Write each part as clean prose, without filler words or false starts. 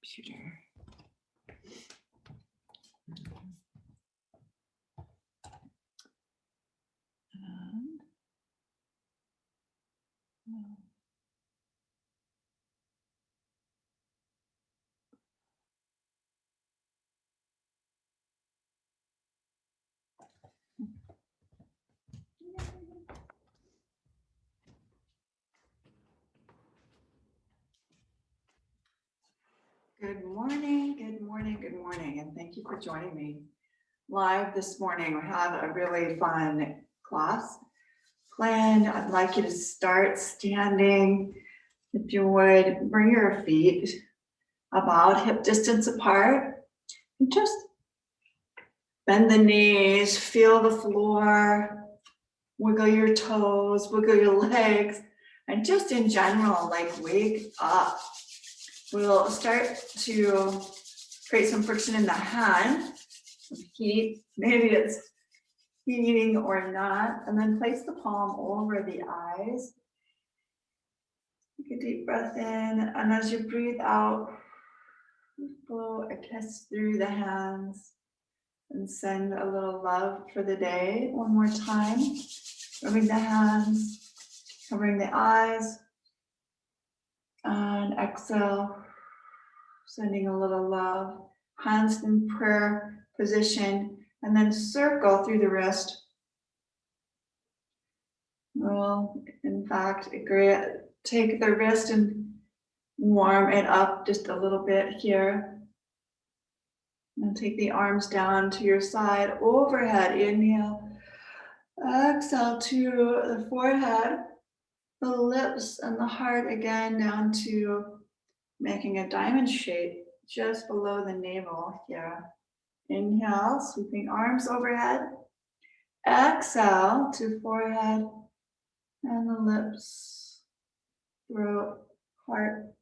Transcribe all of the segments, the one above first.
computer. Good morning, good morning, good morning, and thank you for joining me live this morning. We have a really fun class planned. I'd like you to start standing. If you would, bring your feet about hip distance apart and just bend the knees, feel the floor, wiggle your toes, wiggle your legs, and just in general, like wake up. We'll start to create some friction in the hand, some heat, maybe it's heating or not, and then place the palm over the eyes. Take a deep breath in, and as you breathe out, blow a kiss through the hands and send a little love for the day. One more time, rubbing the hands, covering the eyes, and exhale. Sending a little love, hands in prayer position, and then circle through the wrist. We'll, in fact, take the wrist and warm it up just a little bit here. And take the arms down to your side, overhead, inhale. Exhale to the forehead, the lips, and the heart again down to making a diamond shape just below the navel here. Inhale, sweeping arms overhead. Exhale to forehead and the lips, throat, heart.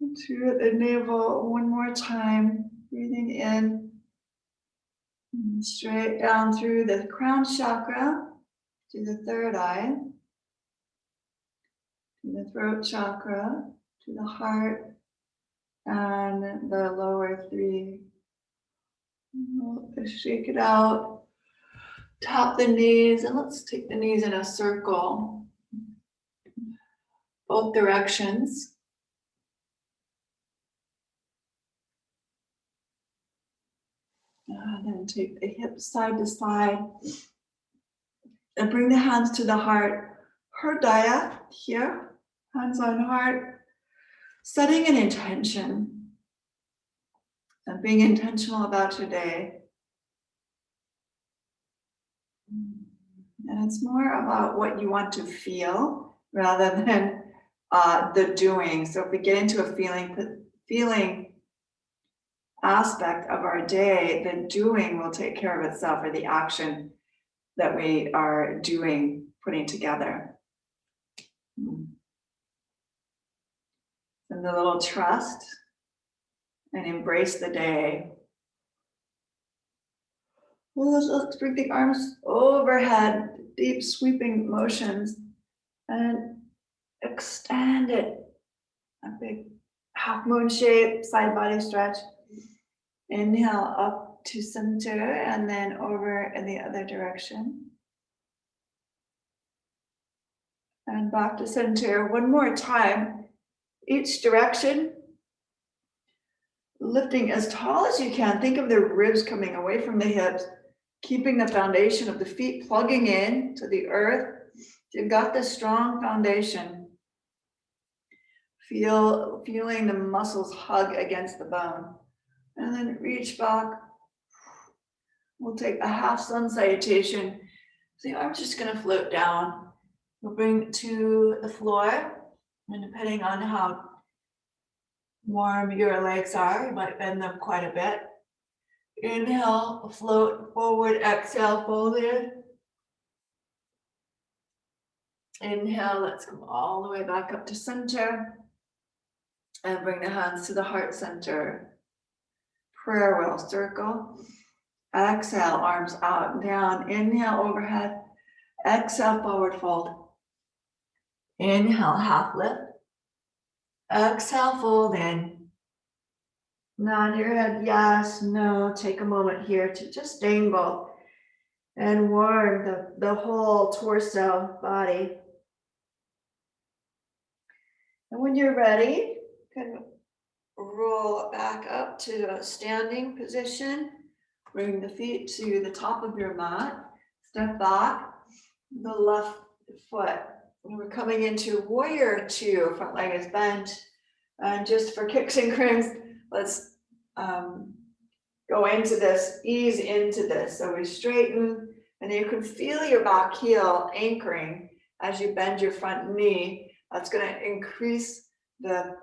To the navel one more time. Breathing in. And straight down through the crown chakra to the third eye. To the throat chakra, to the heart, and the lower three. Shake it out, tap the knees, and let's take the knees in a circle, both directions. And then take the hips side to side, and bring the hands to the heart. Hridaya here, hands on heart, setting an intention and being intentional about today. And it's more about what you want to feel rather than the doing. So if we get into a feeling aspect of our day, the doing will take care of itself, or the action that we are doing, putting together. And the little trust and embrace the day. Let's bring the arms overhead, deep sweeping motions, and extend it. A big half moon shape, side body stretch. Inhale up to center and then over in the other direction. And back to center one more time. Each direction. Lifting as tall as you can. Think of the ribs coming away from the hips. Keeping the foundation of the feet plugging in to the earth. You've got this strong foundation. Feeling the muscles hug against the bone. And then reach back. We'll take a half sun salutation. The arm's just going to float down. We'll bring to the floor. And depending on how warm your legs are, you might bend them quite a bit. Inhale, float forward, exhale, fold in. Inhale, let's come all the way back up to center. And bring the hands to the heart center. Prayer wheel circle. Exhale, arms out and down. Inhale, overhead. Exhale, forward fold. Inhale, half lift. Exhale, fold in. Nod your head, yes, no. Take a moment here to just dangle and warm the whole torso, body. And when you're ready, you can roll back up to a standing position. Bring the feet to the top of your mat. Step back, the left foot. And we're coming into warrior two. Front leg is bent. And just for kicks and crimps, let's go into this, ease into this. So we straighten, and you can feel your back heel anchoring as you bend your front knee. That's going to increase the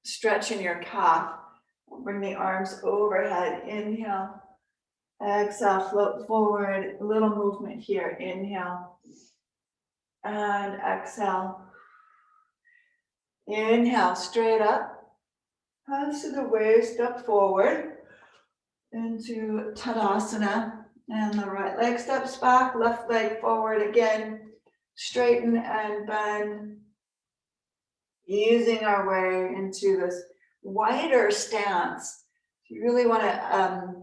stretch in your calf. Bring the arms overhead. Inhale. Exhale, float forward. A little movement here. Inhale. And exhale. Inhale, straight up. Hands to the waist, step forward into Tadasana. And the right leg steps back, left leg forward again. Straighten and bend. Easing our way into this wider stance. You really want to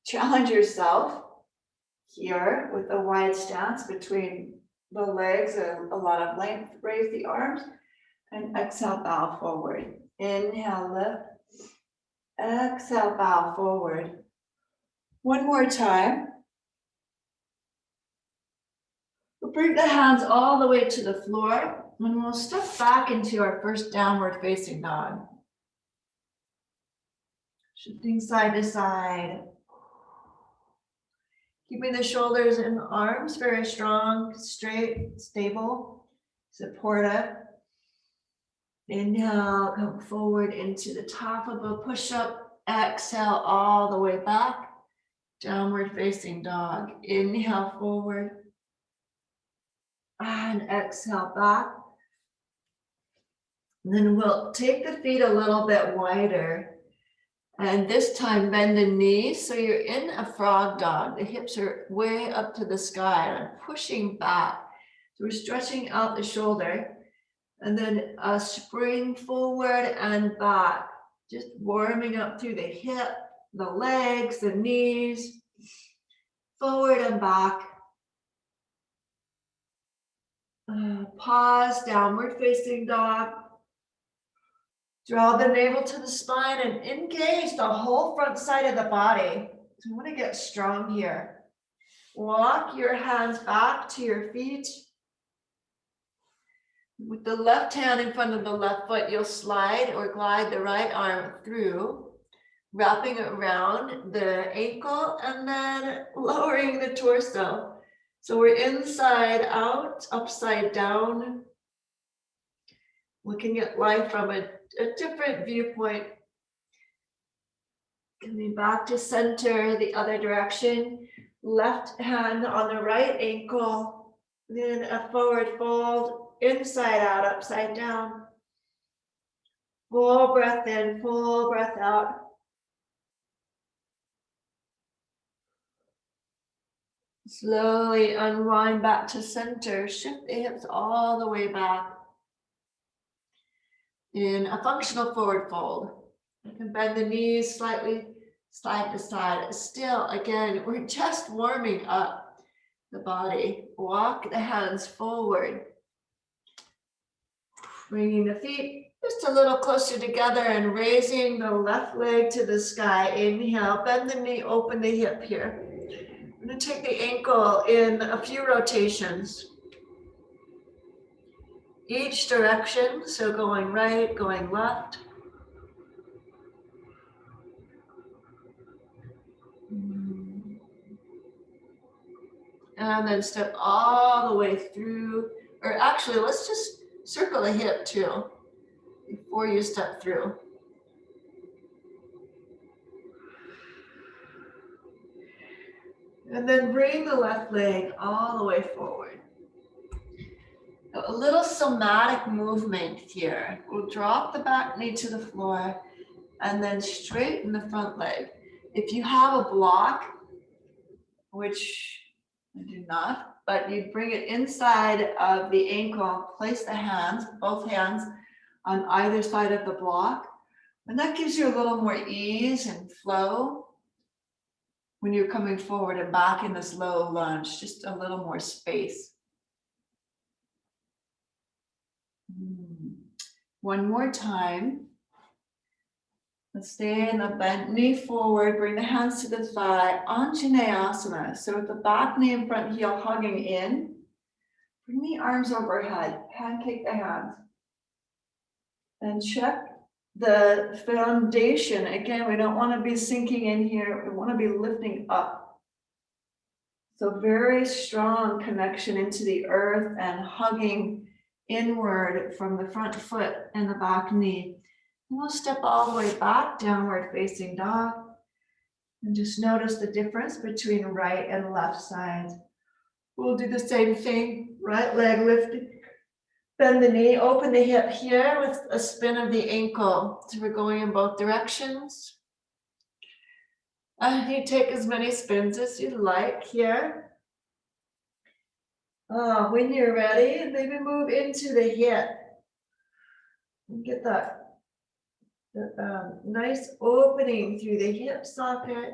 challenge yourself here with a wide stance between the legs, a lot of length. Raise the arms and exhale, bow forward. Inhale, lift. Exhale, bow forward. One more time. We'll bring the hands all the way to the floor, and we'll step back into our first downward facing dog. Shifting side to side. Keeping the shoulders and arms very strong, straight, stable, supportive. Inhale, come forward into the top of a push-up. Exhale all the way back. Downward facing dog. Inhale forward. And exhale back. Then we'll take the feet a little bit wider. And this time bend the knees so you're in a frog dog. The hips are way up to the sky and pushing back. So we're stretching out the shoulder. And then a spring forward and back. Just warming up through the hip, the legs, the knees. Forward and back. Pause, downward facing dog. Draw the navel to the spine and engage the whole front side of the body. So I want to get strong here. Walk your hands back to your feet. With the left hand in front of the left foot, you'll slide or glide the right arm through, wrapping it around the ankle and then lowering the torso. So we're inside out, upside down, looking at life from a different viewpoint. Coming back to center, the other direction. Left hand on the right ankle, then a forward fold, inside out, upside down. Full breath in, full breath out. Slowly unwind back to center. Shift the hips all the way back. In a functional forward fold. You can bend the knees slightly, side to side. Still, again, we're just warming up the body. Walk the hands forward. Bringing the feet just a little closer together and raising the left leg to the sky. Inhale, bend the knee, open the hip here. I'm going to take the ankle in a few rotations. Each direction, so going right, going left. And then step all the way through, or actually, let's just circle the hip too, before you step through. And then bring the left leg all the way forward. A little somatic movement here. We'll drop the back knee to the floor and then straighten the front leg. If you have a block, which I do not, but you bring it inside of the ankle, place the hands, both hands on either side of the block. And that gives you a little more ease and flow when you're coming forward and back in this low lunge, just a little more space. One more time. Let's stay in the bent knee forward, bring the hands to the thigh, Anjaneyasana. So with the back knee and front heel hugging in, bring the arms overhead, pancake the hands. And check the foundation. Again, we don't want to be sinking in here. We want to be lifting up. So very strong connection into the earth and hugging inward from the front foot and the back knee. And we'll step all the way back, downward facing dog. And just notice the difference between right and left sides. We'll do the same thing, right leg lifted. Bend the knee, open the hip here with a spin of the ankle. So we're going in both directions. And you take as many spins as you like here. When you're ready, maybe move into the hip. And get that nice opening through the hip socket.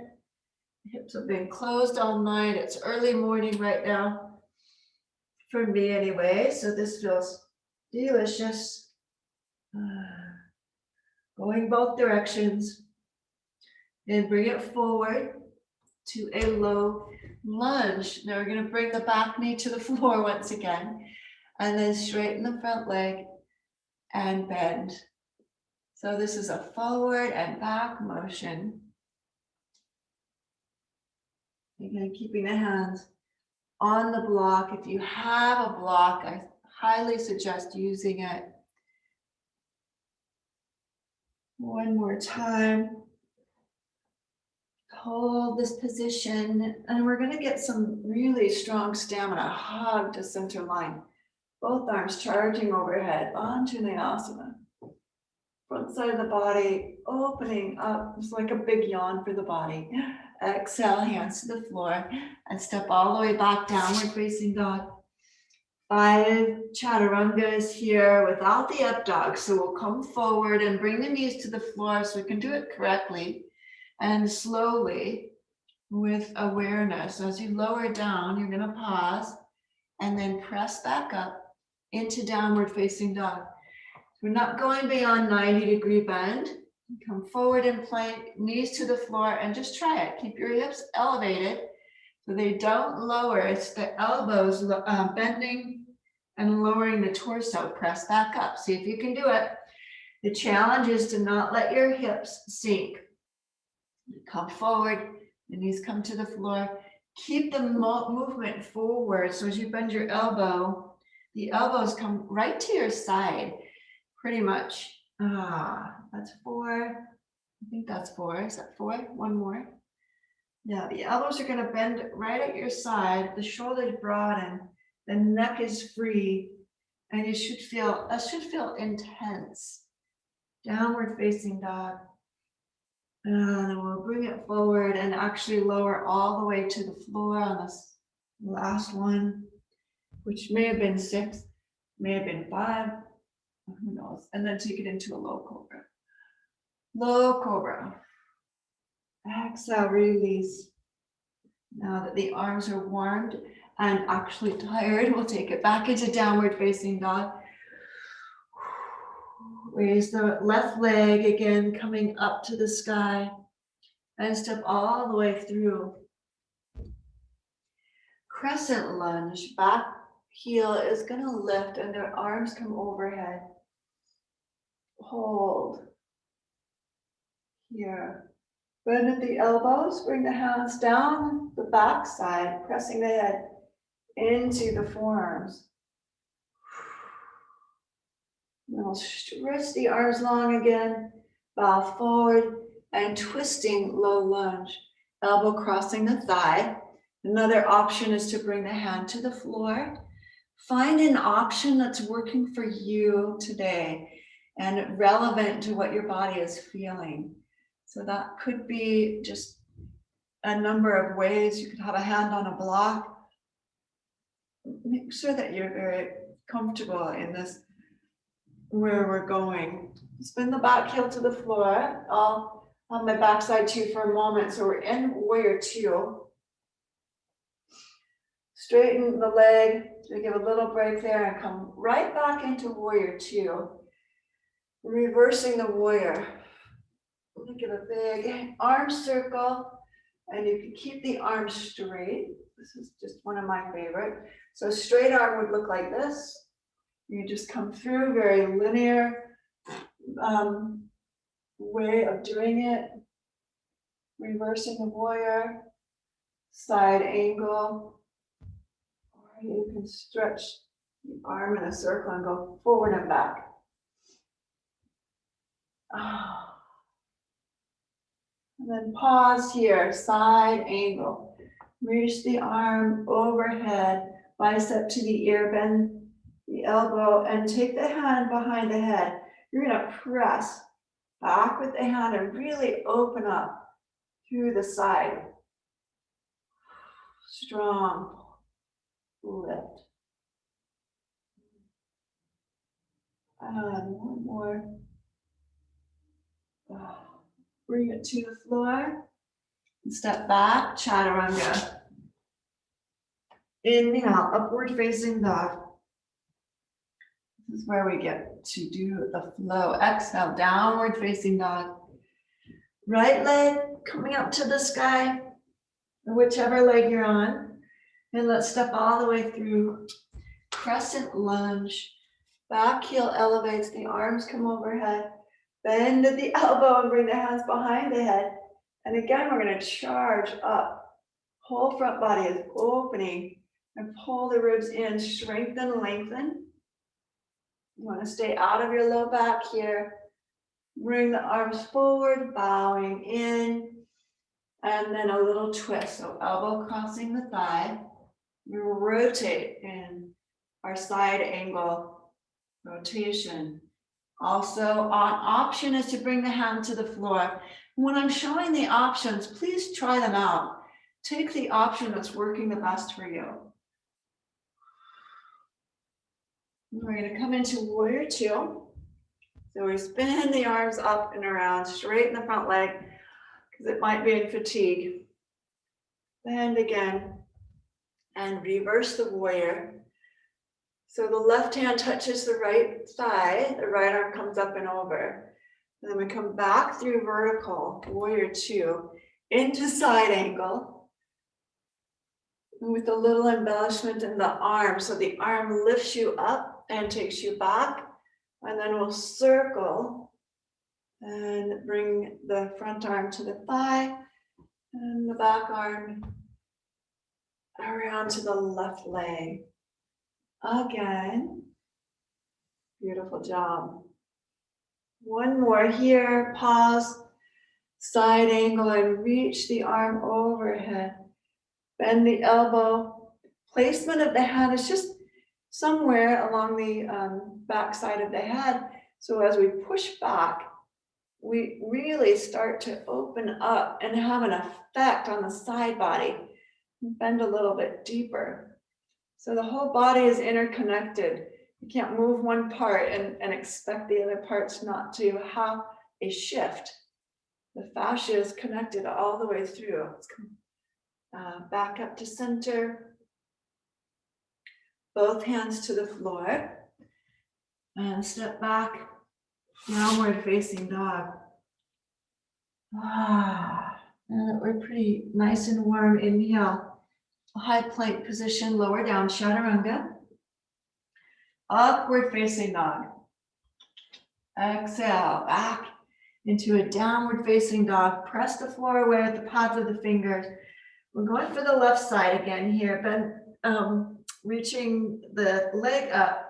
The hips have been closed all night. It's early morning right now. For me anyway, so this feels delicious. Going both directions. And bring it forward to a low lunge. Now we're going to bring the back knee to the floor once again. And then straighten the front leg and bend. So this is a forward and back motion. Again, keeping the hands on the block. If you have a block, I highly suggest using it. One more time. Hold this position, and we're going to get some really strong stamina. Hug to center line. Both arms charging overhead. Anjaneyasana. Front side of the body opening up. It's like a big yawn for the body. Exhale, hands to the floor, and step all the way back, downward facing dog. 5 Chaturangas here without the up dog. So we'll come forward and bring the knees to the floor so we can do it correctly and slowly with awareness. As you lower down, you're going to pause and then press back up into downward facing dog. We're not going beyond 90-degree bend. Come forward in plank, knees to the floor, and just try it. Keep your hips elevated so they don't lower. It's the elbows bending and lowering the torso. Press back up. See if you can do it. The challenge is to not let your hips sink. Come forward, the knees come to the floor. Keep the movement forward. So as you bend your elbow, the elbows come right to your side, pretty much. That's 4. I think that's 4. Is that 4? One more. Yeah, the elbows are going to bend right at your side. The shoulders broaden. The neck is free. And that should feel intense. Downward facing dog. And we'll bring it forward and actually lower all the way to the floor on this last one, which may have been 6, may have been 5. Who knows? And then take it into a low cobra. Low cobra. Exhale, release. Now that the arms are warmed and actually tired, we'll take it back into downward facing dog. Raise the left leg again, coming up to the sky. And step all the way through. Crescent lunge. Back heel is going to lift and their arms come overhead. Hold. Here. Bend at the elbows, bring the hands down the back side, pressing the head into the forearms. Now stretch the arms long again, bow forward and twisting low lunge. Elbow crossing the thigh. Another option is to bring the hand to the floor. Find an option that's working for you today and relevant to what your body is feeling. So that could be just a number of ways. You could have a hand on a block. Make sure that you're very comfortable in this where we're going. Spin the back heel to the floor. I'll on my backside too for a moment. So we're in warrior two. Straighten the leg, so give a little break there and come right back into warrior two. Reversing the warrior. Give a big arm circle, and you can keep the arms straight. This is just one of my favorite. So straight arm would look like this. You just come through, very linear way of doing it. Reversing the warrior, side angle. Or you can stretch the arm in a circle and go forward and back. And then pause here, side angle. Reach the arm overhead, bicep to the ear, bend the elbow, and take the hand behind the head. You're gonna press back with the hand and really open up through the side. Strong lift. And one more. Bring it to the floor. And step back, Chaturanga. Inhale, upward facing dog. This is where we get to do the flow. Exhale, downward facing dog. Right leg coming up to the sky, or whichever leg you're on. And let's step all the way through Crescent Lunge. Back heel elevates, the arms come overhead. Bend at the elbow and bring the hands behind the head. And again, we're going to charge up. Whole front body is opening. And pull the ribs in, strengthen, lengthen. You want to stay out of your low back here. Bring the arms forward, bowing in. And then a little twist. So elbow crossing the thigh. We will rotate in our side angle rotation. Also, an option is to bring the hand to the floor. When I'm showing the options, please try them out. Take the option that's working the best for you. We're going to come into warrior two. So we spin the arms up and around, straighten the front leg, because it might be in fatigue. Bend again, and reverse the warrior. So the left hand touches the right thigh, the right arm comes up and over. And then we come back through vertical, warrior two, into side angle. With a little embellishment in the arm. So the arm lifts you up and takes you back. And then we'll circle and bring the front arm to the thigh and the back arm around to the left leg. Again. Beautiful job. One more here. Pause. Side angle and reach the arm overhead. Bend the elbow. Placement of the hand is just somewhere along the back side of the head. So as we push back, we really start to open up and have an effect on the side body. Bend a little bit deeper. So the whole body is interconnected. You can't move one part and expect the other parts not to have a shift. The fascia is connected all the way through. Let's come back up to center. Both hands to the floor. And step back, downward facing dog. Now that we're pretty nice and warm, inhale. A high plank position, lower down, Chaturanga. Upward facing dog. Exhale, back into a downward facing dog. Press the floor away with the pads of the fingers. We're going for the left side again here, but reaching the leg up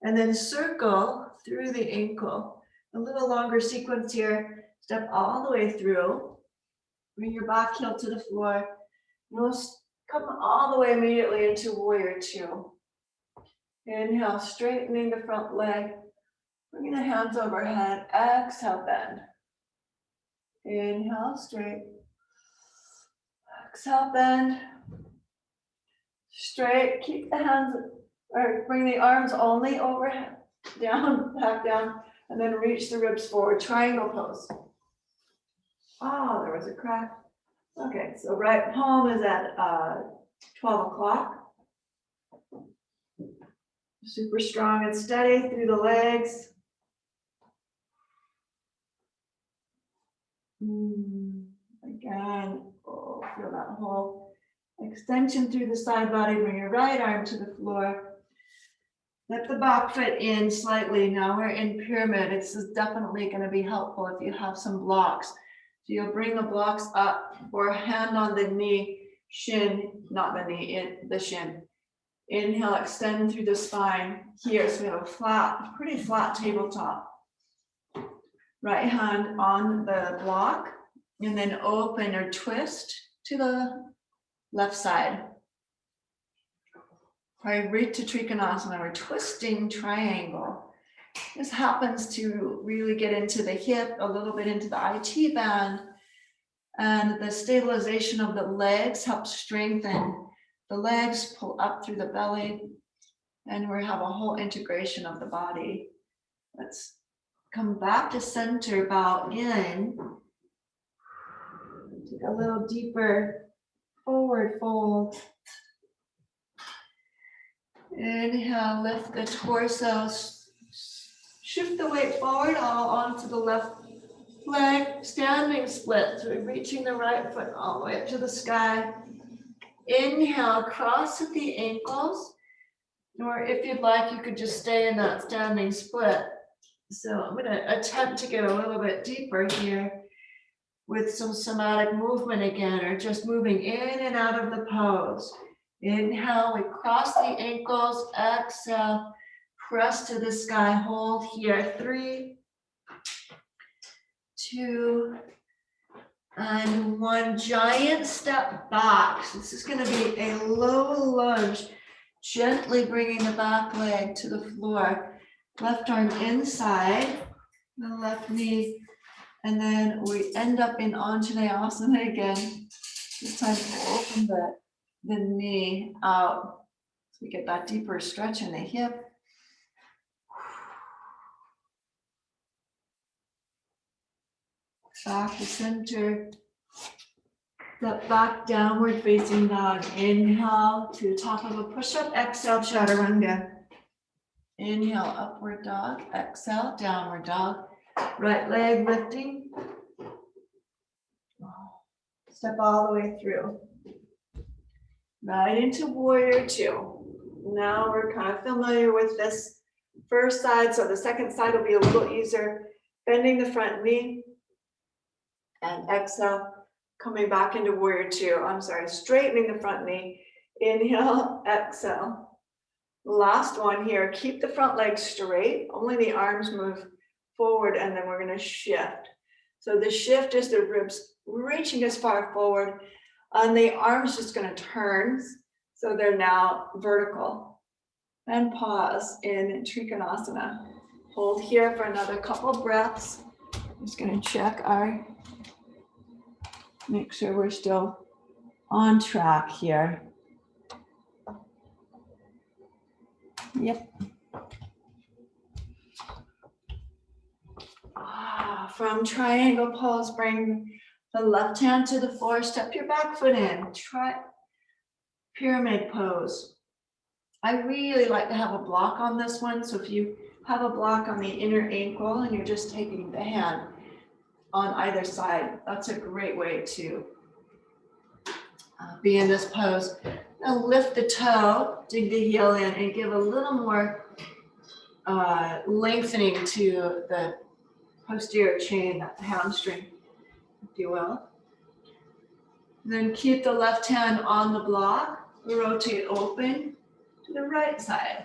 and then circle through the ankle. A little longer sequence here. Step all the way through. Bring your back heel to the floor. We'll come all the way immediately into warrior two. Inhale, straightening the front leg. Bringing the hands overhead. Exhale, bend. Inhale, straight. Exhale, bend. Straight. Keep the hands, or bring the arms only overhead. down, back down, and then reach the ribs forward, triangle pose. Oh, there was a crack. Okay, so right palm is at 12 o'clock. Super strong and steady through the legs. Again, oh, feel that whole extension through the side body. Bring your right arm to the floor. Lift the back foot in slightly. Now we're in pyramid. This is definitely going to be helpful if you have some blocks. So you'll bring the blocks up or hand on the knee, shin, not the knee, the shin. Inhale, extend through the spine here. So we have a flat, pretty flat tabletop. Right hand on the block, and then open or twist to the left side. Right to Trikonasana, we're twisting triangle. This happens to really get into the hip, a little bit into the IT band, and the stabilization of the legs helps strengthen the legs, pull up through the belly, and we have a whole integration of the body. Let's come back to center, bow in. Take a little deeper forward fold. Inhale, lift the torso. Shift the weight forward, all onto the left leg. Standing split. So we're reaching the right foot all the way up to the sky. Inhale, cross at the ankles. Or if you'd like, you could just stay in that standing split. So I'm going to attempt to get a little bit deeper here with some somatic movement again, or just moving in and out of the pose. Inhale, we cross the ankles. Exhale, press to the sky. Hold here. 3, 2, and 1. Giant step back. So this is going to be a low lunge, gently bringing the back leg to the floor. Left arm inside, the left knee, and then we end up in Anjaneyasana again. This time open the knee out. So we get that deeper stretch in the hip. Back to center. Step back, downward facing dog. Inhale to the top of a push-up. Exhale, Chaturanga. Inhale, upward dog. Exhale, downward dog. Right leg lifting. Step all the way through. Right into warrior 2. Now we're kind of familiar with this first side, so the second side will be a little easier. Bending the front knee. And exhale, coming back into warrior 2. I'm sorry, straightening the front knee. Inhale, exhale. Last one here, keep the front leg straight, only the arms move forward, and then we're going to shift. So the shift is the ribs reaching as far forward, and the arms just going to turn, so they're now vertical. And pause in Trikonasana. Hold here for another couple breaths. I'm just going to check make sure we're still on track here. Yep. From triangle pose, bring the left hand to the floor, step your back foot in. Try pyramid pose. I really like to have a block on this one, so if you have a block on the inner ankle and you're just taking the hand on either side, that's a great way to be in this pose. Now lift the toe, dig the heel in, and give a little more lengthening to the posterior chain, that hamstring, if you will. And then keep the left hand on the block, rotate open to the right side.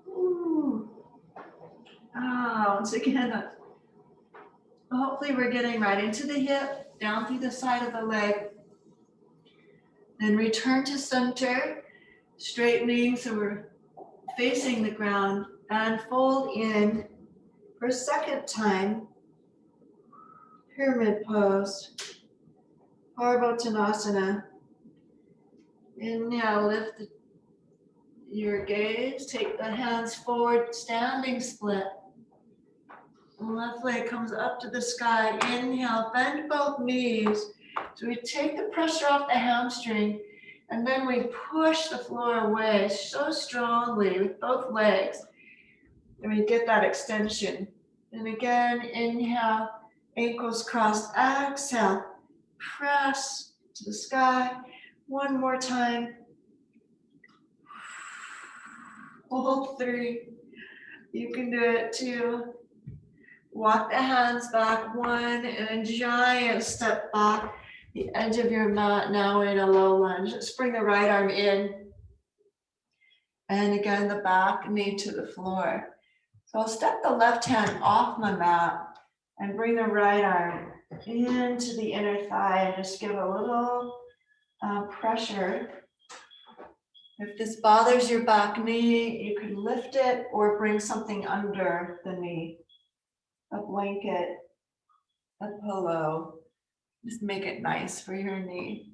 Ooh. Once again, hopefully we're getting right into the hip, down through the side of the leg. Then return to center, straightening, so we're facing the ground, and fold in for a second time. Pyramid pose, Parvottanasana. Inhale, lift your gaze, take the hands forward, standing split. Left leg comes up to the sky. Inhale, bend both knees. So we take the pressure off the hamstring and then we push the floor away so strongly with both legs. And we get that extension. And again, inhale, ankles crossed, exhale, press to the sky. One more time. Hold 3. You can do it 2. Walk the hands back, 1, and a giant step back. The edge of your mat, now in a low lunge. Let's bring the right arm in. And again, the back knee to the floor. So I'll step the left hand off my mat and bring the right arm into the inner thigh and just give a little pressure. If this bothers your back knee, you can lift it or bring something under the knee. A blanket, a pillow. Just make it nice for your knee.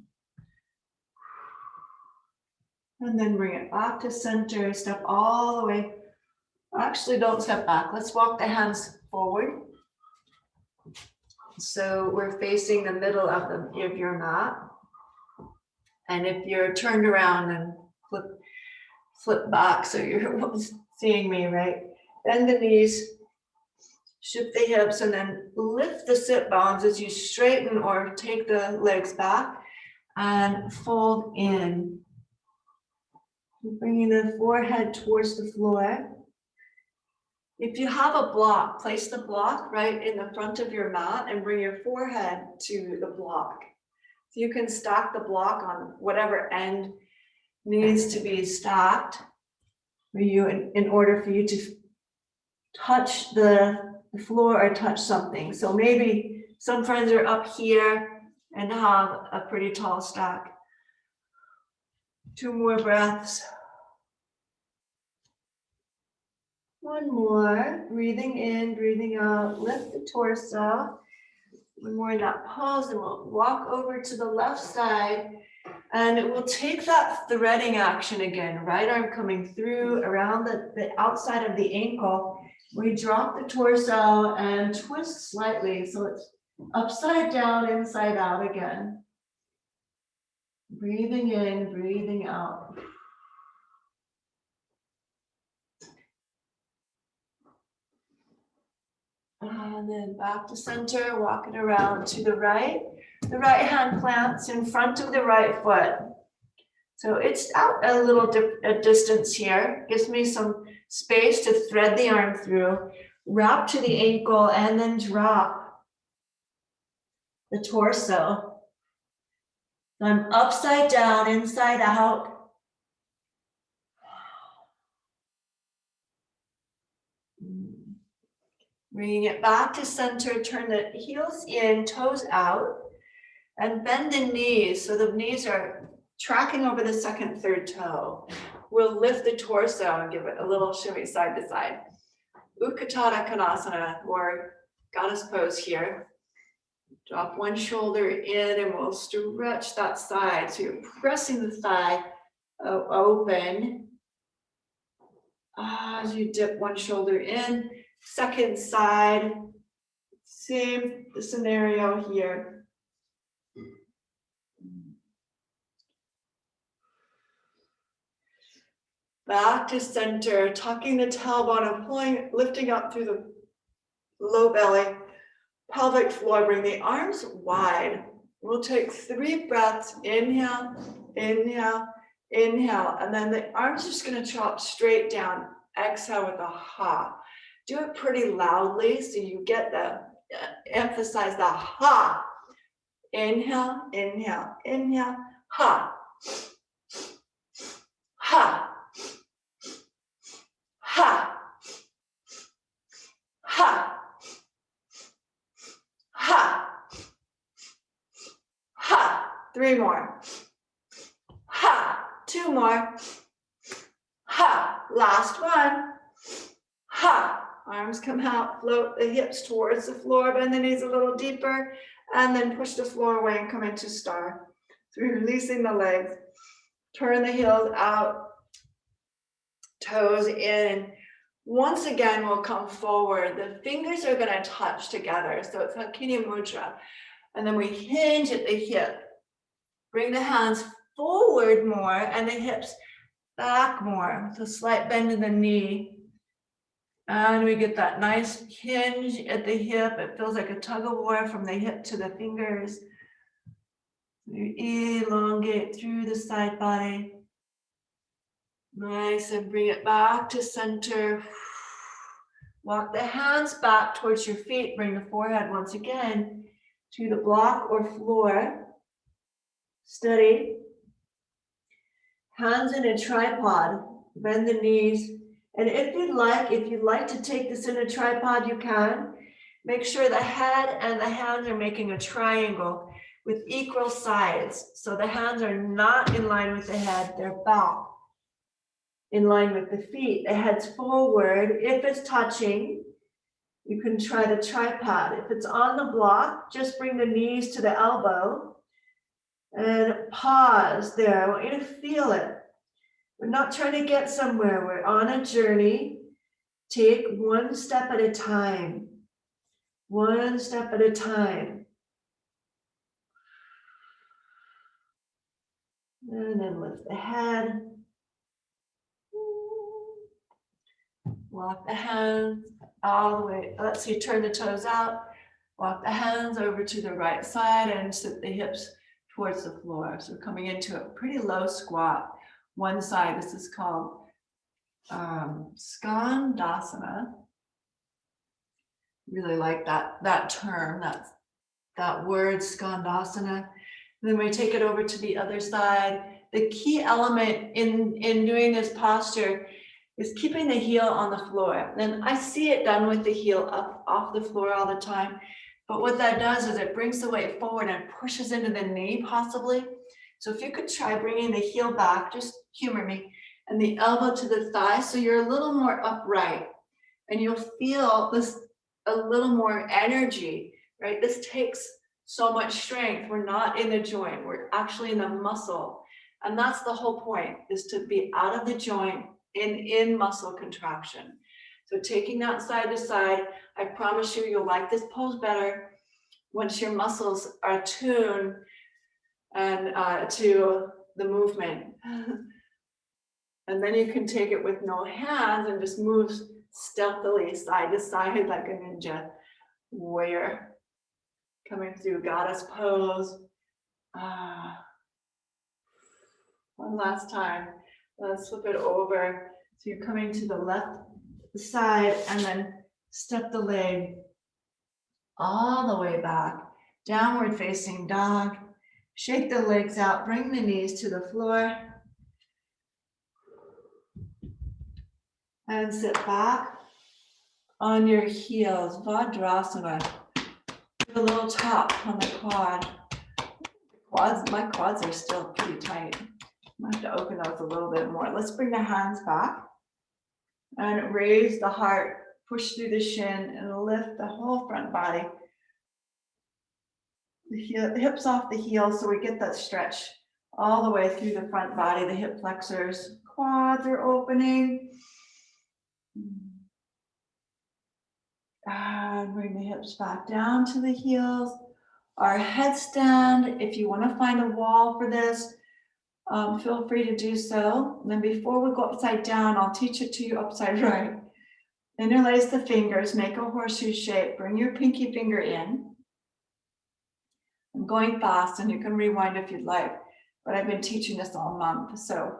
And then bring it back to center, step all the way. Actually, don't step back. Let's walk the hands forward. So we're facing the middle of your mat. And if you're turned around and flip back so you're seeing me, right? Bend the knees, shift the hips, and then lift the sit bones as you straighten or take the legs back and fold in. Bringing the forehead towards the floor. If you have a block, place the block right in the front of your mat and bring your forehead to the block. So you can stack the block on whatever end needs to be stacked for you in order for you to touch the floor or touch something. So maybe some friends are up here and have a pretty tall stack. 2 more breaths. 1 more, breathing in, breathing out, lift the torso. 1 more in that pose, and we'll walk over to the left side, and it will take that threading action again. Right arm coming through around the outside of the ankle. We drop the torso and twist slightly, so it's upside down, inside out again. Breathing in, breathing out. And then back to center, walk it around to the right. The right hand plants in front of the right foot. So it's out a little distance here. Gives me some space to thread the arm through, wrap to the ankle, and then drop the torso. I'm upside down, inside out. Bringing it back to center, turn the heels in, toes out, and bend the knees so the knees are tracking over the second, third toe. We'll lift the torso and give it a little shimmy side to side. Utkatada Konasana, or goddess pose here. Drop one shoulder in and we'll stretch that side. So you're pressing the thigh open as you dip one shoulder in. Second side, same scenario here. Back to center, tucking the tailbone and pulling, lifting up through the low belly, pelvic floor. Bring the arms wide. We'll take 3 breaths. Inhale, inhale, inhale. And then the arms are just going to drop straight down. Exhale with a ha. Do it pretty loudly so you get the, emphasize the ha. Inhale, inhale, inhale, ha. Ha. Ha. Ha. Ha. Ha. 3 more. Ha. 2 more. Ha. Last one. Ha. Arms come out, float the hips towards the floor, bend the knees a little deeper, and then push the floor away and come into star. So we're releasing the legs. Turn the heels out, toes in. Once again, we'll come forward. The fingers are going to touch together. So it's Hakini Mudra. And then we hinge at the hip. Bring the hands forward more and the hips back more. So slight bend in the knee. And we get that nice hinge at the hip. It feels like a tug of war from the hip to the fingers. You elongate through the side body. Nice, and bring it back to center. Walk the hands back towards your feet. Bring the forehead once again to the block or floor. Steady. Hands in a tripod. Bend the knees. And if you'd like to take this in a tripod, you can. Make sure the head and the hands are making a triangle with equal sides. So the hands are not in line with the head, they're back. In line with the feet, the head's forward. If it's touching, you can try the tripod. If it's on the block, just bring the knees to the elbow and pause there. I want you to feel it. We're not trying to get somewhere. We're on a journey. Take one step at a time. One step at a time. And then lift the head. Walk the hands all the way. Let's see, turn the toes out. Walk the hands over to the right side and sit the hips towards the floor. So coming into a pretty low squat. One side, this is called Skandasana. Really like that term, that word Skandasana. And then we take it over to the other side. The key element in doing this posture is keeping the heel on the floor. And I see it done with the heel up off the floor all the time. But what that does is it brings the weight forward and pushes into the knee possibly. So if you could try bringing the heel back, just humor me, and the elbow to the thigh so you're a little more upright. And you'll feel this a little more energy, right? This takes so much strength. We're not in the joint, we're actually in the muscle. And that's the whole point, is to be out of the joint in muscle contraction. So taking that side to side, I promise you, you'll like this pose better once your muscles are attuned and to the movement. And then you can take it with no hands and just move stealthily side to side like a ninja warrior. Coming through goddess pose. One last time. Let's flip it over. So you're coming to the left side and then step the leg all the way back. Downward facing dog. Shake the legs out. Bring the knees to the floor. And sit back on your heels. Vajrasana. A little tap on the quad. My quads are still pretty tight. I have to open those a little bit more. Let's bring the hands back and raise the heart, push through the shin and lift the whole front body. The hips off the heels so we get that stretch all the way through the front body, the hip flexors, quads are opening. And bring the hips back down to the heels. Our headstand, if you want to find a wall for this, feel free to do so. And then before we go upside down, I'll teach it to you upside right. Interlace the fingers, make a horseshoe shape, bring your pinky finger in. I'm going fast and you can rewind if you'd like, but I've been teaching this all month, so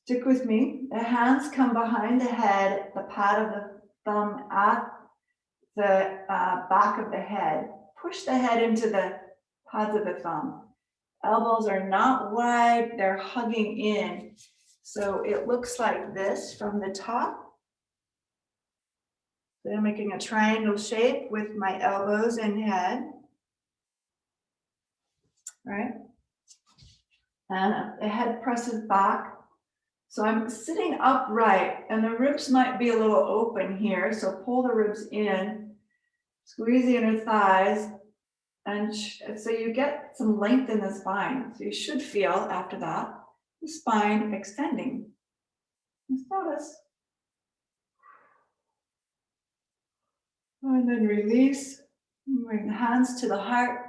stick with me. The hands come behind the head, the pad of the thumb at the back of the head. Push the head into the pads of the thumb. Elbows are not wide, they're hugging in. So it looks like this from the top. So I'm making a triangle shape with my elbows and head. Right? And the head presses back. So I'm sitting upright and the ribs might be a little open here. So pull the ribs in, squeeze the inner thighs. And so you get some length in the spine. So you should feel after that the spine extending. Just notice. And then release. Bring the hands to the heart.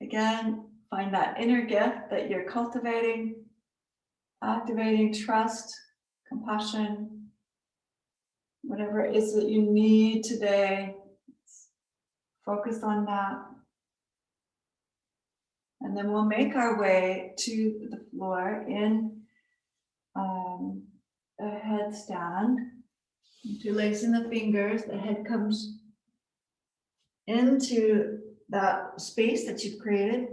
Again, find that inner gift that you're cultivating, activating trust, compassion, whatever it is that you need today. Focus on that. And then we'll make our way to the floor in a headstand. 2 legs in the fingers, the head comes into that space that you've created.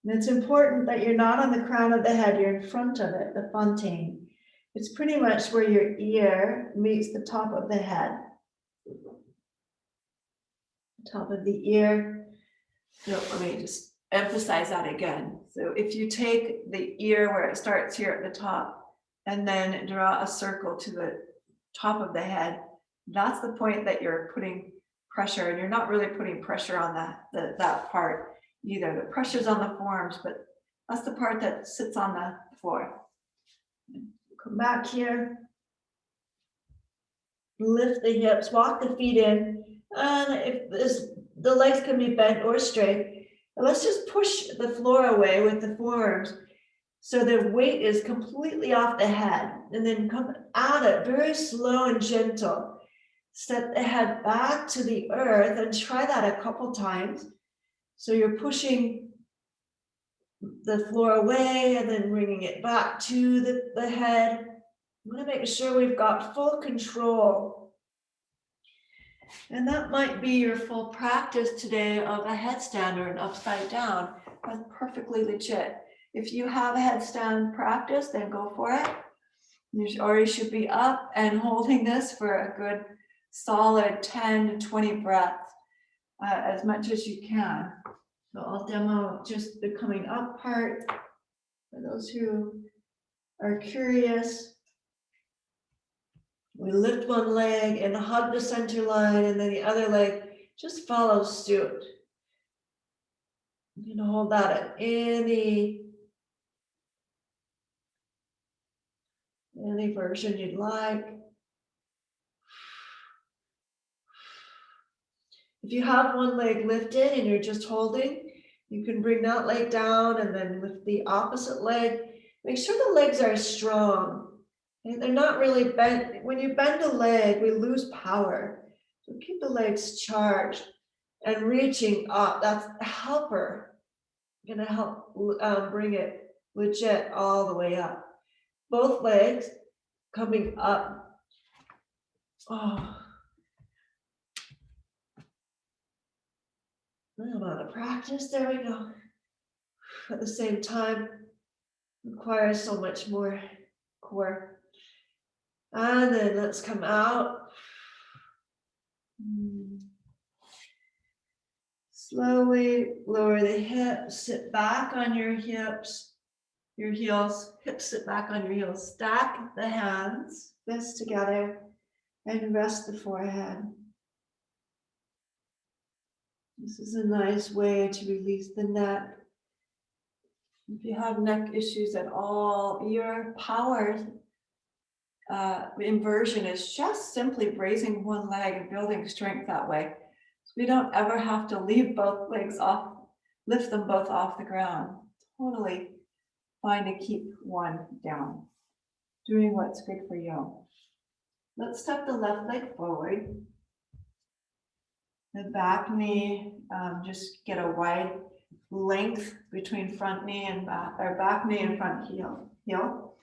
And it's important that you're not on the crown of the head, you're in front of it, the fontaine. It's pretty much where your ear meets the top of the head. Top of the ear. So let me just emphasize that again. So if you take the ear where it starts here at the top and then draw a circle to the top of the head, that's the point that you're putting pressure, and you're not really putting pressure on that part either. The pressure's on the forearms, but that's the part that sits on the floor. Come back here. Lift the hips, walk the feet in, and if the legs can be bent or straight, and let's just push the floor away with the forearms so the weight is completely off the head, and then come at it very slow and gentle. Set the head back to the earth and try that a couple times. So you're pushing the floor away and then bringing it back to the head. I'm going to make sure we've got full control. And that might be your full practice today of a headstand or an upside down. That's perfectly legit. If you have a headstand practice, then go for it. You already should be up and holding this for a good solid 10 to 20 breaths, as much as you can. So I'll demo just the coming up part for those who are curious. We lift one leg and hug the center line, and then the other leg just follows suit. You can hold that at any version you'd like. If you have one leg lifted and you're just holding, you can bring that leg down and then lift the opposite leg. Make sure the legs are strong. Okay? They're not really bent. When you bend a leg, we lose power. So keep the legs charged and reaching up. That's a helper. Gonna help bring it legit all the way up. Both legs coming up. Oh. A lot of practice, there we go. At the same time, requires so much more core. And then let's come out. Slowly lower the hips, sit back on your hips, your heels, hips sit back on your heels. Stack the hands, fists together, and rest the forehead. This is a nice way to release the neck. If you have neck issues at all, your power inversion is just simply raising one leg and building strength that way. So we don't ever have to leave both legs off, lift them both off the ground. Totally fine to keep one down, doing what's good for you. Let's step the left leg forward. The back knee, just get a wide length between front knee and back, or back knee and front heel.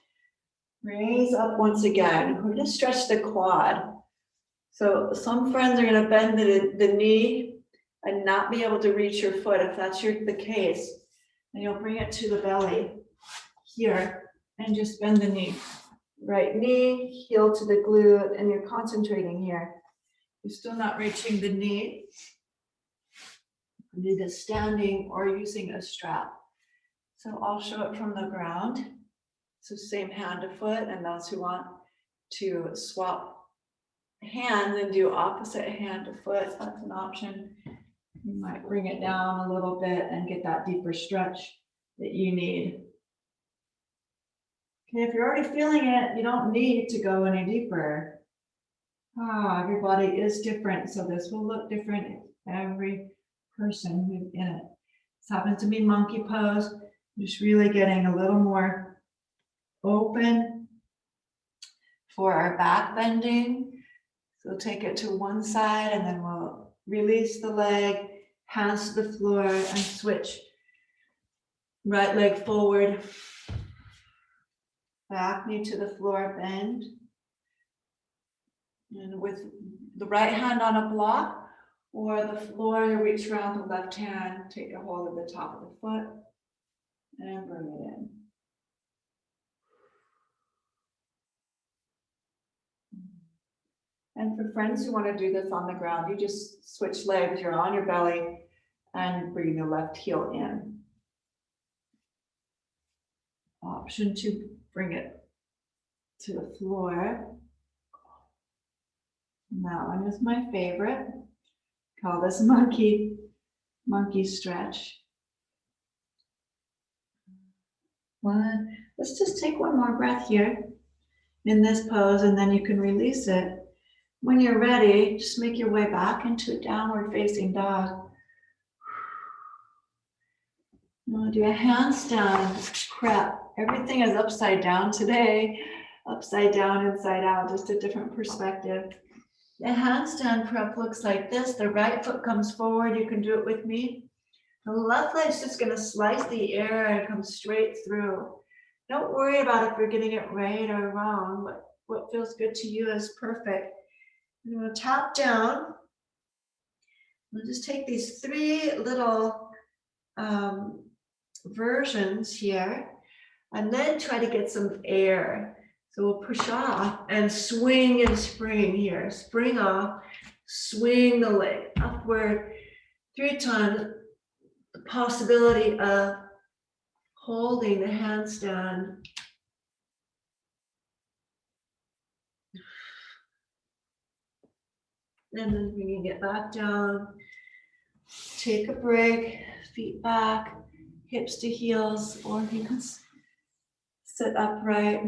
Raise up once again. We're going to stretch the quad. So some friends are going to bend the knee and not be able to reach your foot if that's the case. And you'll bring it to the belly here and just bend the knee. Right knee, heel to the glute, and you're concentrating here. You're still not reaching the knee. Do this standing or using a strap. So I'll show it from the ground. So same hand to foot, and those who want to swap hands and do opposite hand to foot, that's an option. You might bring it down a little bit and get that deeper stretch that you need. Okay, if you're already feeling it, you don't need to go any deeper. Everybody is different, so this will look different every person who's in it. This happens to be monkey pose. Just really getting a little more open for our back bending. So take it to one side and then we'll release the leg, hands to the floor and switch. Right leg forward, back knee to the floor, bend. And with the right hand on a block or the floor, you reach around the left hand, take a hold of the top of the foot and bring it in. And for friends who want to do this on the ground, you just switch legs, you're on your belly and bring the left heel in. Option to bring it to the floor. And that one is my favorite. Call this monkey stretch. Let's just take one more breath here in this pose and then you can release it. When you're ready, just make your way back into a downward facing dog. We'll do a handstand prep. Everything is upside down today. Upside down, inside out, just a different perspective. The handstand prep looks like this. The right foot comes forward. You can do it with me. The left leg's just going to slice the air and come straight through. Don't worry about if you're getting it right or wrong. What feels good to you is perfect. I'm going to tap down. We'll just take these three little versions here and then try to get some air. So we'll push off and swing and spring here. Spring off, swing the leg upward 3 times. The possibility of holding the handstand. And then bringing it back down. Take a break, feet back, hips to heels, or you can sit upright.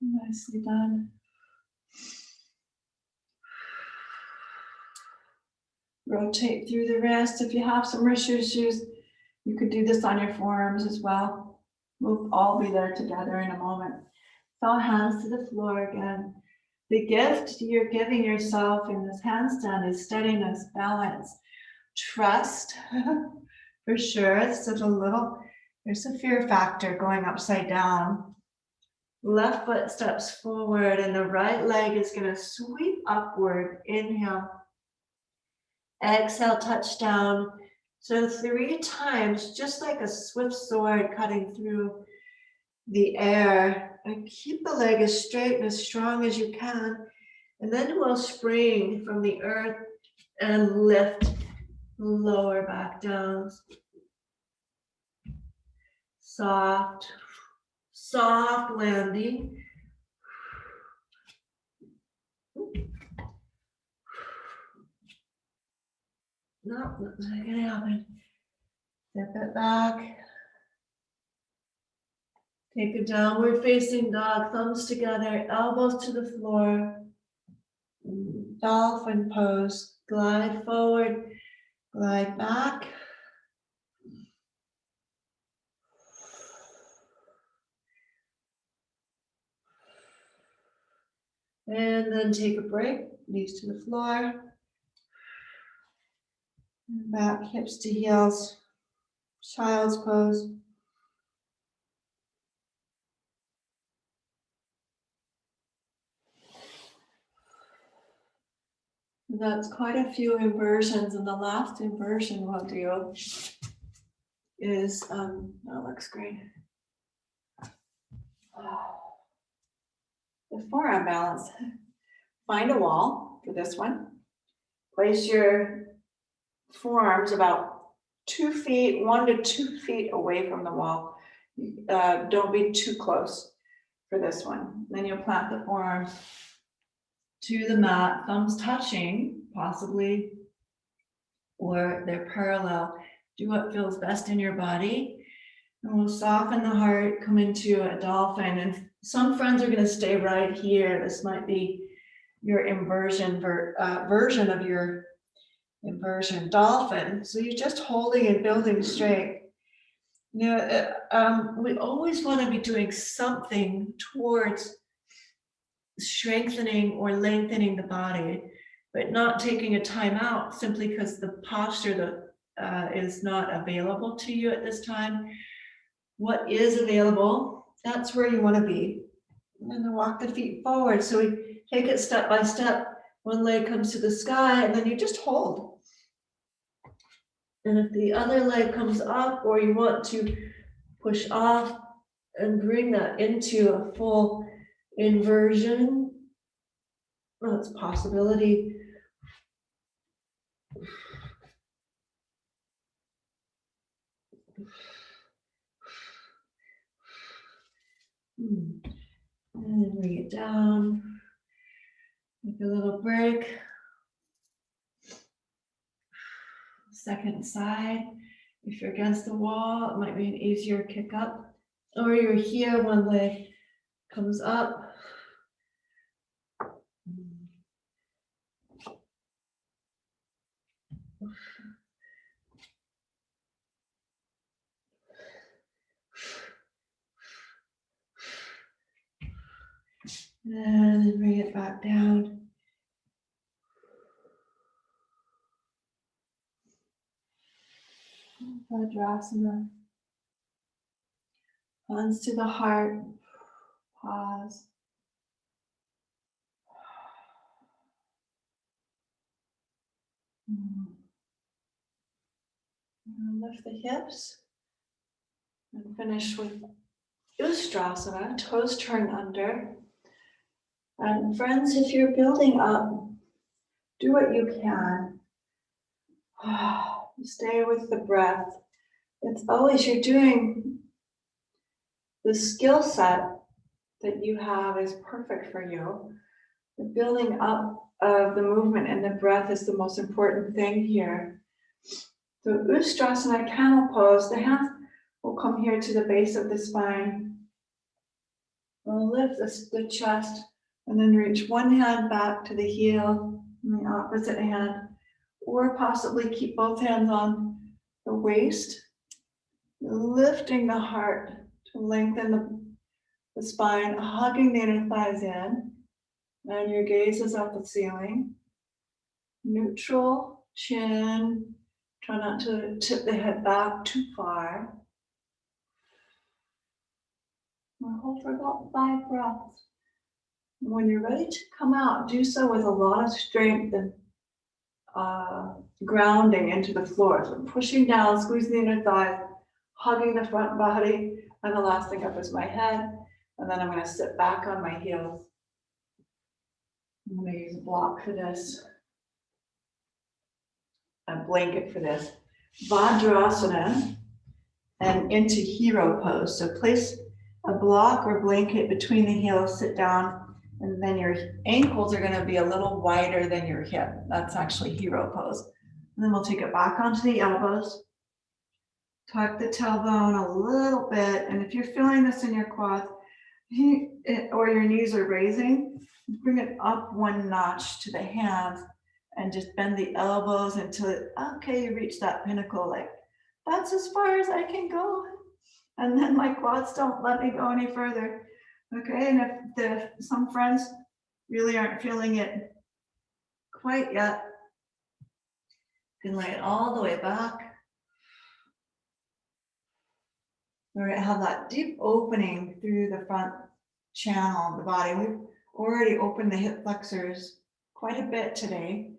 Nicely done. Rotate through the wrist. If you have some wrist issues, you could do this on your forearms as well. We'll all be there together in a moment. So hands to the floor again. The gift you're giving yourself in this handstand is steadiness, balance, trust, for sure. It's such a little, there's a fear factor going upside down. Left foot steps forward and the right leg is going to sweep upward. Inhale. Exhale, touch down. So 3 times, just like a swift sword cutting through the air. And keep the leg as straight and as strong as you can. And then we'll spring from the earth and lift, lower back down. Soft, soft landing. No, that's not gonna happen. Step it back. Take a downward facing dog, thumbs together, elbows to the floor. Dolphin pose. Glide forward, glide back. And then take a break, knees to the floor. Back, hips to heels, child's pose. That's quite a few inversions, and the last inversion we'll do is, that looks great. The forearm balance. Find a wall for this one. Place your forearms about 2 feet, 1 to 2 feet away from the wall. Don't be too close for this one. Then you'll plant the forearms to the mat, thumbs touching, possibly, or they're parallel. Do what feels best in your body. And we'll soften the heart, come into a dolphin. And some friends are going to stay right here. This might be your inversion version of your inversion dolphin. So you're just holding and building strength. You know, we always want to be doing something towards strengthening or lengthening the body, but not taking a time out simply because the posture that is not available to you at this time. What is available, that's where you want to be. And then walk the feet forward. So we take it step by step. One leg comes to the sky, and then you just hold. And if the other leg comes up, or you want to push off and bring that into a full inversion, that's a possibility. And then bring it down. Take a little break. Second side. If you're against the wall, it might be an easier kick up. Or you're here, one leg comes up. And then bring it back down. Tadasana. Hands to the heart. Pause. And lift the hips. And finish with Ustrasana, toes turn under. And friends, if you're building up, do what you can. Stay with the breath. It's always, you're doing the skill set that you have is perfect for you. The building up of the movement and the breath is the most important thing here. So Ustrasana, camel pose, the hands will come here to the base of the spine. We'll lift the chest and then reach one hand back to the heel and the opposite hand, or possibly keep both hands on the waist, lifting the heart to lengthen the spine, hugging the inner thighs in, and your gaze is at the ceiling. Neutral, chin, try not to tip the head back too far. We'll hold for about 5 breaths. When you're ready to come out, do so with a lot of strength and grounding into the floor. So pushing down, squeezing the inner thighs, hugging the front body, and the last thing up is my head. And then I'm going to sit back on my heels. I'm going to use a block for this, a blanket for this. Vajrasana and into hero pose. So place a block or blanket between the heels, sit down, and then your ankles are going to be a little wider than your hip. That's actually hero pose. And then we'll take it back onto the elbows. Tuck the tailbone a little bit. And if you're feeling this in your quads or your knees are raising, bring it up one notch to the hands and just bend the elbows until, okay, you reach that pinnacle. Like, that's as far as I can go. And then my quads don't let me go any further. Okay, and if some friends really aren't feeling it quite yet, you can lay it all the way back. We're going to have that deep opening through the front channel of the body. We've already opened the hip flexors quite a bit today.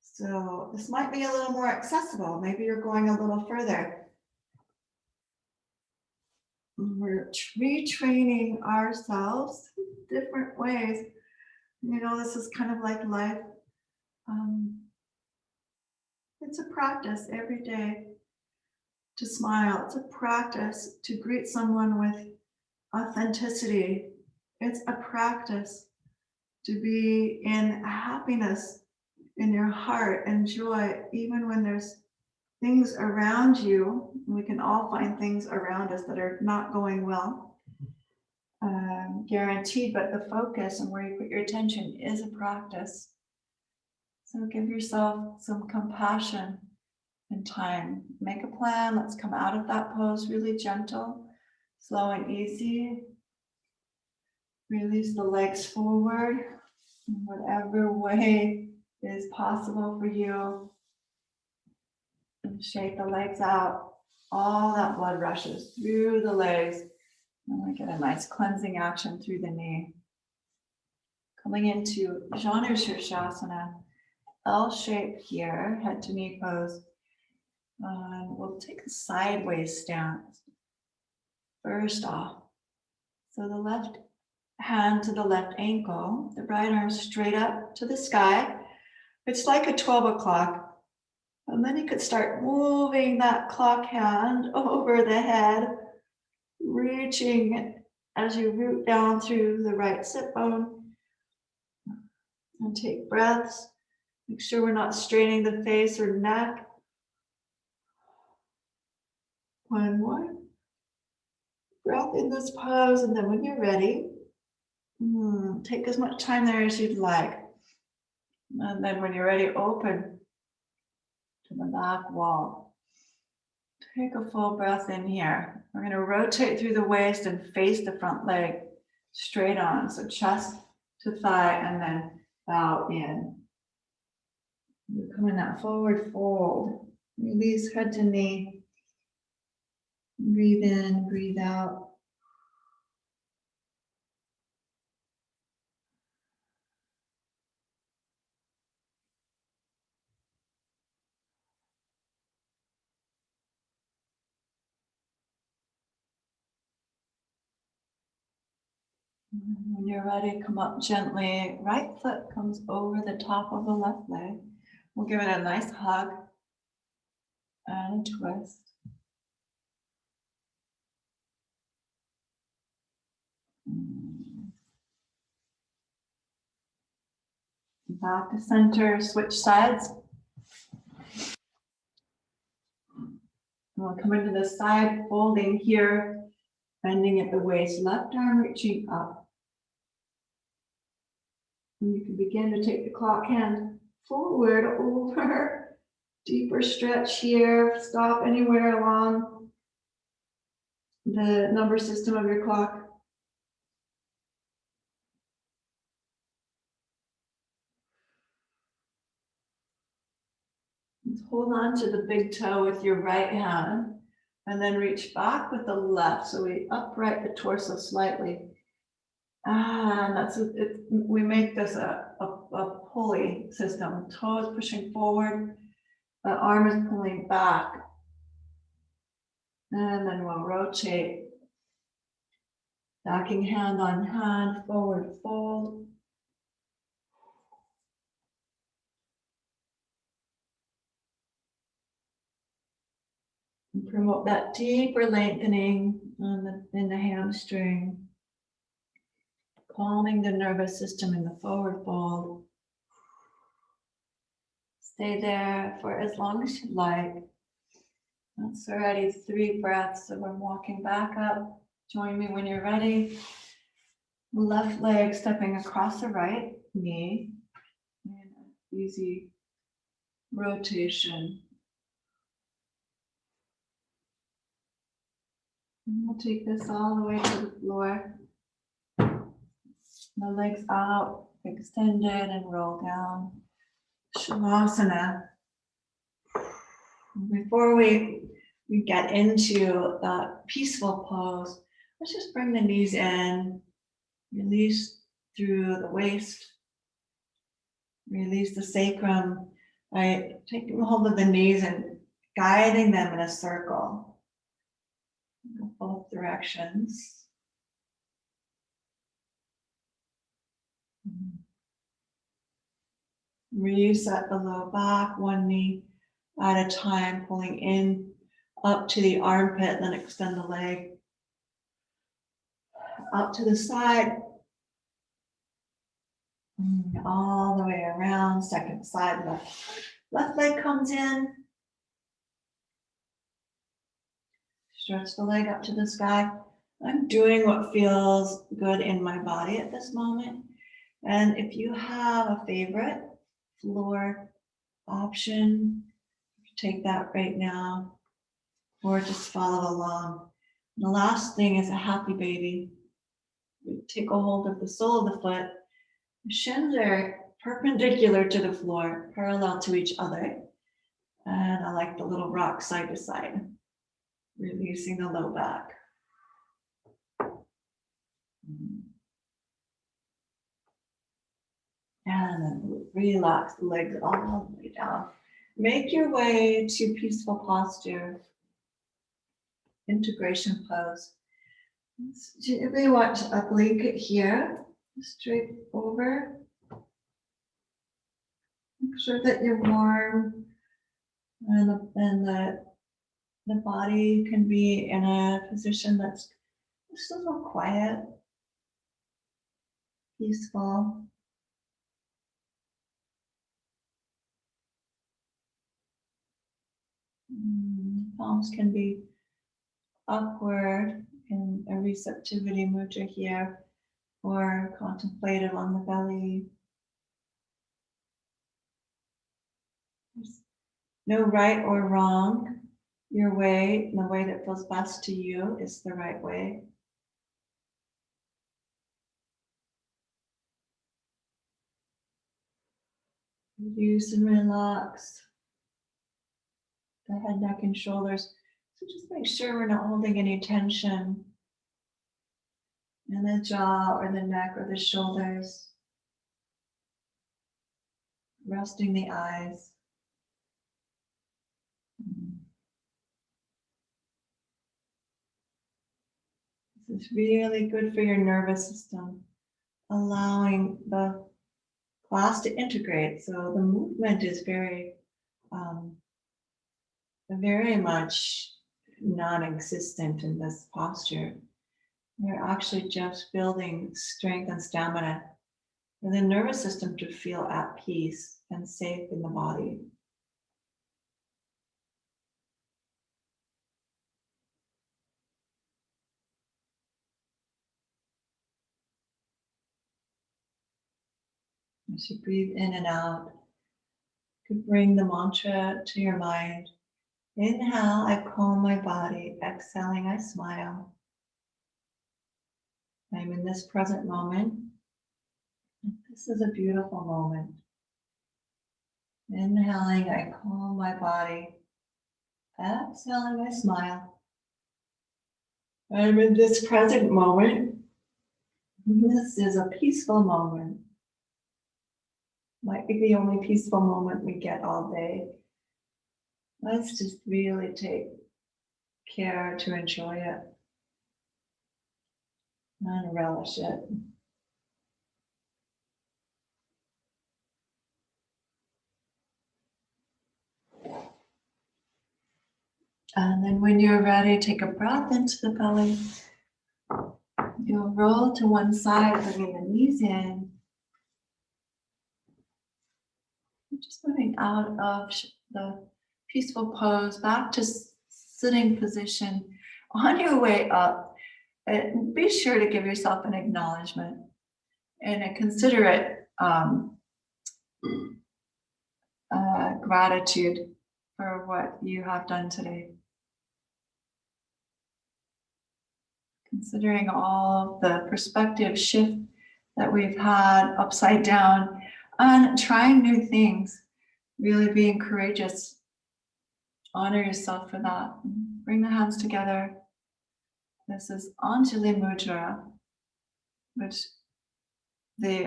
So this might be a little more accessible. Maybe you're going a little further. We're retraining ourselves different ways. You know, this is kind of like life. It's a practice every day to smile. It's a practice to greet someone with authenticity. It's a practice to be in happiness in your heart and joy, even when there's things around you. We can all find things around us that are not going well. Guaranteed, but the focus and where you put your attention is a practice. So give yourself some compassion and time. Make a plan. Let's come out of that pose really gentle, slow and easy. Release the legs forward in whatever way is possible for you. And shake the legs out. All that blood rushes through the legs. And we get a nice cleansing action through the knee. Coming into Janu Shirshasana, L shape here, head to knee pose. We'll take a sideways stance first off. So the left hand to the left ankle, the right arm straight up to the sky. It's like a 12 o'clock. And then you could start moving that clock hand over the head, reaching as you root down through the right sit bone. And take breaths. Make sure we're not straining the face or neck. One more breath in this pose, and then when you're ready, take as much time there as you'd like. And then when you're ready, open to the back wall. Take a full breath in here. We're going to rotate through the waist and face the front leg straight on. So chest to thigh and then bow in. You come in that forward fold. Release head to knee. Breathe in, breathe out. When you're ready, come up gently. Right foot comes over the top of the left leg. We'll give it a nice hug and a twist. Back to center, switch sides. We'll come into the side folding here, bending at the waist, left arm reaching up. And you can begin to take the clock hand forward over. Deeper stretch here. Stop anywhere along the number system of your clock. Let's hold on to the big toe with your right hand and then reach back with the left. So we upright the torso slightly. And that's it. We make this a pulley system. Toe is pushing forward, the arm is pulling back. And then we'll rotate. Backing hand on hand, forward fold. And promote that deeper lengthening in the hamstring. Calming the nervous system in the forward fold. Stay there for as long as you like. That's already 3 breaths, so we're walking back up. Join me when you're ready. Left leg stepping across the right knee. And easy rotation. And we'll take this all the way to the floor. The legs out, extended and roll down. Shavasana. Before we get into the peaceful pose, let's just bring the knees in, release through the waist, release the sacrum by taking hold of the knees and guiding them in a circle. Go both directions. Reset the low back, one knee at a time, pulling in up to the armpit, then extend the leg up to the side, all the way around, second side, left leg comes in, Stretch the leg up to the sky. I'm doing what feels good in my body at this moment. And if you have a favorite floor option, take that right now, or just follow along. And the last thing is a happy baby. We take a hold of the sole of the foot. The shins are perpendicular to the floor, parallel to each other. And I like the little rock side to side, releasing the low back. And then relax the legs all the way down. Make your way to peaceful posture, integration pose. If you want a blanket here, straight over. Make sure that you're warm and the body can be in a position that's just a little quiet, peaceful. Palms can be upward in a receptivity mudra here, or contemplative on the belly. There's no right or wrong. Your way, and the way that feels best to you, is the right way. Reduce and relax the head, neck, and shoulders. So just make sure we're not holding any tension in the jaw or the neck or the shoulders. Resting the eyes. This is really good for your nervous system, allowing the class to integrate. So the movement is very much non-existent in this posture. You're actually just building strength and stamina for the nervous system to feel at peace and safe in the body. As you breathe in and out, you can bring the mantra to your mind. Inhale, I calm my body. Exhaling, I smile. I'm in this present moment. This is a beautiful moment. Inhaling, I calm my body. Exhaling, I smile. I'm in this present moment. This is a peaceful moment. Might be the only peaceful moment we get all day. Let's just really take care to enjoy it and relish it. And then when you're ready, take a breath into the belly. You'll roll to one side, bringing the knees in. Just moving out of the peaceful pose, back to sitting position. On your way up, be sure to give yourself an acknowledgement and a considerate gratitude for what you have done today. Considering all of the perspective shift that we've had upside down and trying new things, really being courageous. Honor yourself for that. Bring the hands together. This is Anjali Mudra, which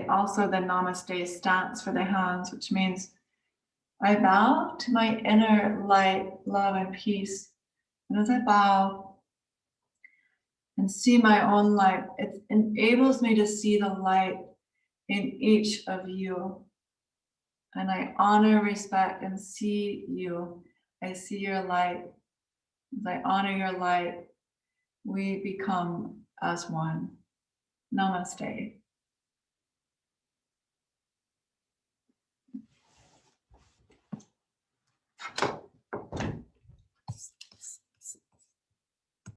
also the Namaste stance for the hands, which means I bow to my inner light, love, and peace. And as I bow and see my own light, it enables me to see the light in each of you. And I honor, respect, and see you. I see your light. As I honor your light, we become as one. Namaste.